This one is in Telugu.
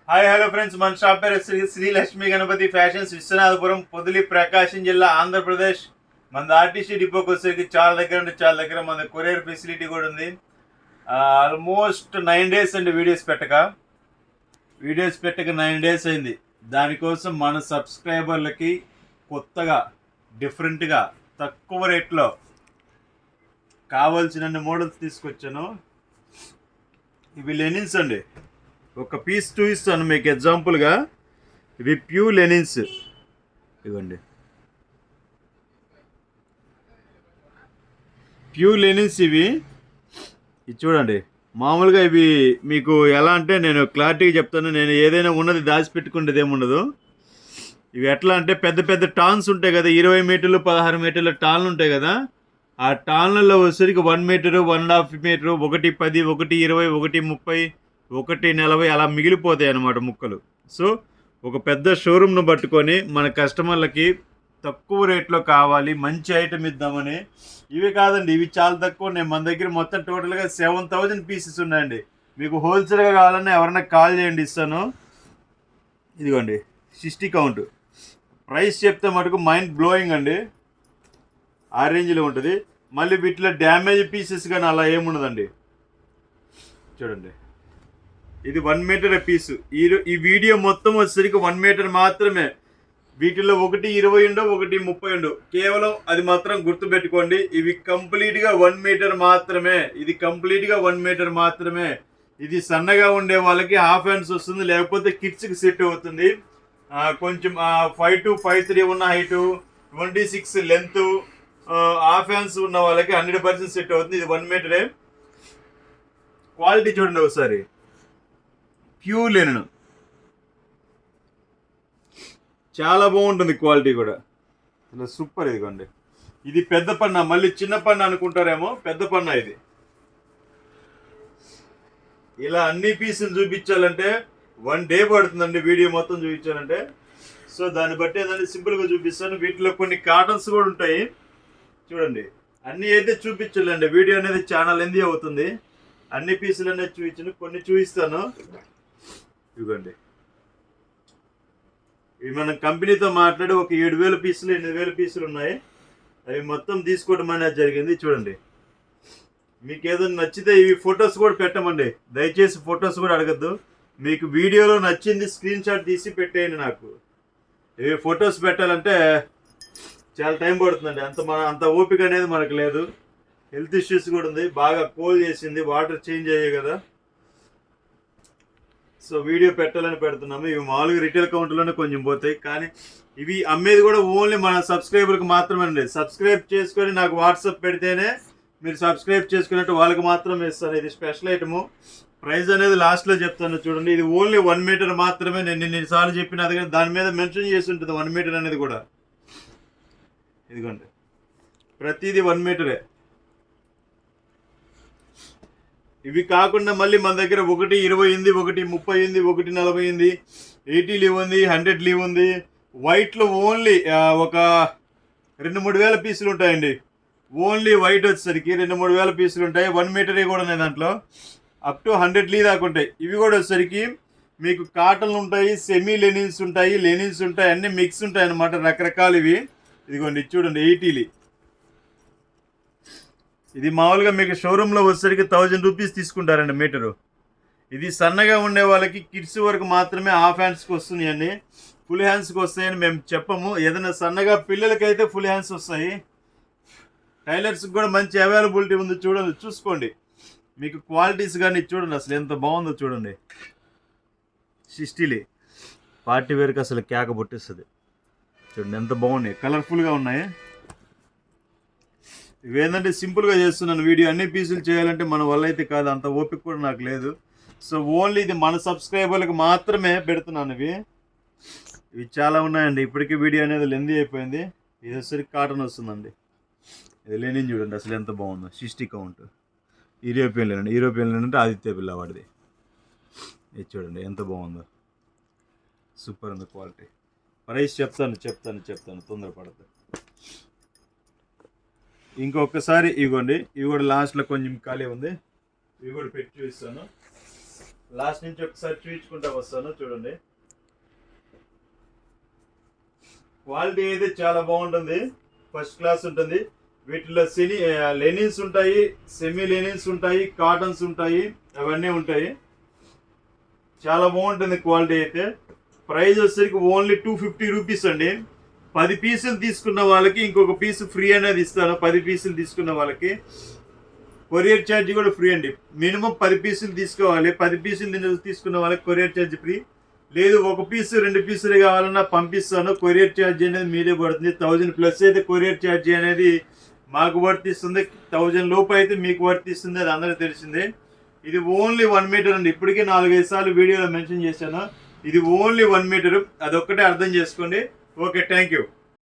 హాయ్ హలో ఫ్రెండ్స్, మన షాప్ పేరు శ్రీ లక్ష్మీ గణపతి ఫ్యాషన్స్, విశ్వనాథపురం, పొదిలి, ప్రకాశం జిల్లా, ఆంధ్రప్రదేశ్. మన ఆర్టీసీ డిపోకి వచ్చేసరికి చాలా దగ్గర మన కొరియర్ ఫెసిలిటీ కూడా ఉంది. ఆల్మోస్ట్ 9 days అండి వీడియోస్ పెట్టక 9 days అయింది. దానికోసం మన సబ్స్క్రైబర్లకి కొత్తగా డిఫరెంట్గా తక్కువ రేట్లో కావాల్సిన మోడల్స్ తీసుకొచ్చాను. ఇవి లెనిన్స్ అండి. ఒక పీస్ చూపిస్తాను మీకు ఎగ్జాంపుల్గా. ఇవి ప్యూ లెనిన్స్, ఇవ్వండి. ప్యూ లెనిన్స్ ఇవి చూడండి. మామూలుగా ఇవి మీకు ఎలా అంటే, నేను క్లారిటీగా చెప్తాను. నేను ఏదైనా ఉన్నది దాచిపెట్టుకునేది ఏముండదు. ఇవి ఎట్లా అంటే, పెద్ద పెద్ద టాన్స్ ఉంటాయి కదా, 20 మీటర్లు 16 మీటర్ల టాన్లు ఉంటాయి కదా. ఆ టాన్లలో వచ్చేసరికి 1 మీటరు, 1.5 మీటరు, 1.10, 1.20, 1.30, 1.40 అలా మిగిలిపోతాయి అన్నమాట ముక్కలు. సో ఒక పెద్ద షోరూమ్ను పట్టుకొని మన కస్టమర్లకి తక్కువ రేట్లో కావాలి, మంచి ఐటమ్ ఇద్దామని. ఇవి కాదండి, ఇవి చాలా తక్కువ ఉన్నాయి. మన దగ్గర మొత్తం టోటల్గా 7,000 పీసెస్ ఉన్నాయండి. మీకు హోల్సేల్గా కావాలన్నా ఎవరైనా కాల్ చేయండి, ఇస్తాను. ఇదిగోండి 60 కౌంట్. ప్రైస్ చెప్తే మటుకు మైండ్ బ్లోయింగ్ అండి. ఆ రేంజ్లో ఉంటుంది. మళ్ళీ వీటిలో డ్యామేజ్ పీసెస్ కానీ అలా ఏముండదండి. చూడండి, ఇది 1 మీటర్ పీసు. ఈ వీడియో మొత్తం వచ్చేసరికి 1 మీటర్ మాత్రమే. వీటిలో 1.20 ఉండో, 1.30 ఉండో. కేవలం అది మాత్రం గుర్తుపెట్టుకోండి. ఇవి కంప్లీట్గా 1 మీటర్ మాత్రమే. ఇది కంప్లీట్గా 1 మీటర్ మాత్రమే. ఇది సన్నగా ఉండే వాళ్ళకి హాఫ్ హ్యాండ్స్ వస్తుంది, లేకపోతే కిడ్స్కి సెట్ అవుతుంది. కొంచెం 5 to 5'3" ఉన్న హైటు, 26 లెంత్, హాఫ్ హ్యాండ్స్ ఉన్న వాళ్ళకి 100% సెట్ అవుతుంది. ఇది 1 మీటరే. క్వాలిటీ చూడండి ఒకసారి. ప్యూర్ లెనిన్, చాలా బాగుంటుంది క్వాలిటీ కూడా. అసలు సూపర్. ఇదిగోండి, ఇది పెద్ద పన్న. మళ్ళీ చిన్న పన్న అనుకుంటారేమో, పెద్ద పన్న ఇది. ఇలా అన్ని పీసులు చూపించాలంటే 1 day పడుతుందండి, వీడియో మొత్తం చూపించాలంటే. సో దాన్ని బట్టి ఏంటంటే సింపుల్గా చూపిస్తాను. వీటిలో కొన్ని కాటన్స్ కూడా ఉంటాయి. చూడండి, అన్నీ అయితే చూపించాలండి, వీడియో అనేది చాలా లెంతీ అవుతుంది. అన్ని పీసులు అనేది చూపించాను, కొన్ని చూపిస్తాను. ఇవ్వండి, ఇవి మనం కంపెనీతో మాట్లాడి ఒక 7,000 పీసులు 8,000 పీసులు ఉన్నాయి. అవి మొత్తం తీసుకోవడం అనేది జరిగింది. చూడండి, మీకు ఏదైనా నచ్చితే ఇవి ఫొటోస్ కూడా పెట్టమండి. దయచేసి ఫొటోస్ కూడా అడగద్దు. మీకు వీడియోలో నచ్చింది స్క్రీన్ షాట్ తీసి పెట్టేయండి. నాకు ఇవి ఫొటోస్ పెట్టాలంటే చాలా టైం పడుతుందండి. అంత ఓపిక అనేది మనకు లేదు. హెల్త్ ఇష్యూస్ కూడా ఉంది. బాగా కోల్ చేసింది, వాటర్ చేంజ్ అయ్యాయి కదా. సో వీడియో పెట్టాలని పెడుతున్నాము. ఇవి మామూలుగా రిటైల్ కౌంటర్లోనే కొంచెం పోతాయి, కానీ ఇవి అమ్మేది కూడా ఓన్లీ మన సబ్స్క్రైబర్కి మాత్రమే అండి. సబ్స్క్రైబ్ చేసుకొని నాకు వాట్సాప్ పెడితేనే మీరు సబ్స్క్రైబ్ చేసుకున్నట్టు వాళ్ళకి మాత్రమే ఇస్తాను. ఇది స్పెషల్ ఐటము. ప్రైస్ అనేది లాస్ట్లో చెప్తాను. చూడండి, ఇది ఓన్లీ 1 మీటర్ మాత్రమే. నేను ఎన్నిసార్లు చెప్పిన అది, దాని మీద మెన్షన్ చేసి ఉంటుంది 1 మీటర్ అనేది కూడా. ఇదిగోండి, ప్రతిదీ 1 మీటరే. ఇవి కాకుండా మళ్ళీ మన దగ్గర 1.20 ఉంది, 1.30 ఉంది, 1.40 ఉంది, 80 లీవ్ ఉంది, 100 లీవ్ ఉంది. వైట్లో ఓన్లీ ఒక 2-3 వేల పీసులు ఉంటాయండి. ఓన్లీ వైట్ వచ్చేసరికి 2-3 వేల పీసులు ఉంటాయి. 1 మీటర్ కూడా ఉన్నాయి దాంట్లో. అప్ టు 100 లీ దాకా ఉంటాయి. ఇవి కూడా వచ్చేసరికి మీకు కాటన్లు ఉంటాయి, సెమీ లెనిన్స్ ఉంటాయి, లెనిన్స్ ఉంటాయి, అన్నీ మిక్స్ ఉంటాయి అన్నమాట, రకరకాలు ఇవి. ఇదిగోండి, చూడండి 80 లీ. ఇది మామూలుగా మీకు షోరూంలో వచ్చేసరికి 1000 రూపీస్ తీసుకుంటారండి మీటరు. ఇది సన్నగా ఉండే వాళ్ళకి కిడ్స్ వరకు మాత్రమే హాఫ్ హ్యాండ్స్కి వస్తుంది అండి. ఫుల్ హ్యాండ్స్కి వస్తాయని మేము చెప్పము. ఏదైనా సన్నగా పిల్లలకైతే ఫుల్ హ్యాండ్స్ వస్తాయి. టైలర్స్కి కూడా మంచి అవైలబిలిటీ ఉంది. చూడండి, చూసుకోండి. మీకు క్వాలిటీస్ కానీ చూడండి, అసలు ఎంత బాగుందో చూడండి. 60 పార్టీ వేర్కి అసలు కేక పుట్టిస్తుంది. చూడండి ఎంత బాగున్నాయి, కలర్ఫుల్గా ఉన్నాయి. ఇవేంటంటే సింపుల్గా చేస్తున్నాను వీడియో. అన్ని పీసులు చేయాలంటే మన వల్ల అయితే కాదు, అంత ఓపిక కూడా నాకు లేదు. సో ఓన్లీ ఇది మన సబ్స్క్రైబర్లకు మాత్రమే పెడుతున్నాను. ఇవి చాలా ఉన్నాయండి. ఇప్పటికీ వీడియో అనేది లెందీ అయిపోయింది. ఇది వచ్చేసరికి కాటన్ వస్తుందండి. ఇది లెనిన్ చూడండి అసలు ఎంత బాగుందో. 60 కౌంట్. యూరోపియన్ లెనిన్ అంటే ఆదిత్య బిర్లా వాడిది. ఇది చూడండి ఎంత బాగుందో, సూపర్ ఉంది క్వాలిటీ. ప్రైస్ చెప్తాను తొందరపడతాను. ఇంకొకసారి ఇవ్వండి, ఇవి కూడా లాస్ట్లో కొంచెం ఖాళీ ఉంది. ఇవి కూడా పెట్టి చూపిస్తాను. లాస్ట్ నుంచి ఒకసారి చూపించుకుంటా వస్తాను చూడండి. క్వాలిటీ అయితే చాలా బాగుంటుంది, ఫస్ట్ క్లాస్ ఉంటుంది. వీటిలో లెనిన్స్ ఉంటాయి, సెమీ లెనిన్స్ ఉంటాయి, కాటన్స్ ఉంటాయి, అవన్నీ ఉంటాయి. చాలా బాగుంటుంది క్వాలిటీ అయితే. ప్రైస్ వచ్చేసరికి ఓన్లీ 250 రూపీస్ అండి. 10 పీసులు తీసుకున్న వాళ్ళకి ఇంకొక పీసు ఫ్రీ అనేది ఇస్తాను. 10 పీసులు తీసుకున్న వాళ్ళకి కొరియర్ ఛార్జ్ కూడా ఫ్రీ అండి. మినిమం 10 పీసులు తీసుకోవాలి. 10 పీసులు తీసుకున్న వాళ్ళకి కొరియర్ ఛార్జ్ ఫ్రీ. లేదు 1 పీసు 2 పీసులు కావాలన్నా పంపిస్తాను. కొరియర్ ఛార్జ్ అనేది మీదే పడుతుంది. 1000+ అయితే కొరియర్ ఛార్జ్ అనేది మాకు వర్తిస్తుంది. 1000 లోపు అయితే మీకు వర్తిస్తుంది, అది అందరికీ తెలిసిందే. ఇది ఓన్లీ 1 మీటర్ అండి. ఇప్పటికే 4-5 సార్లు వీడియోలో మెన్షన్ చేశాను. ఇది ఓన్లీ 1 మీటర్, అదొక్కటే అర్థం చేసుకోండి. Okay, thank you.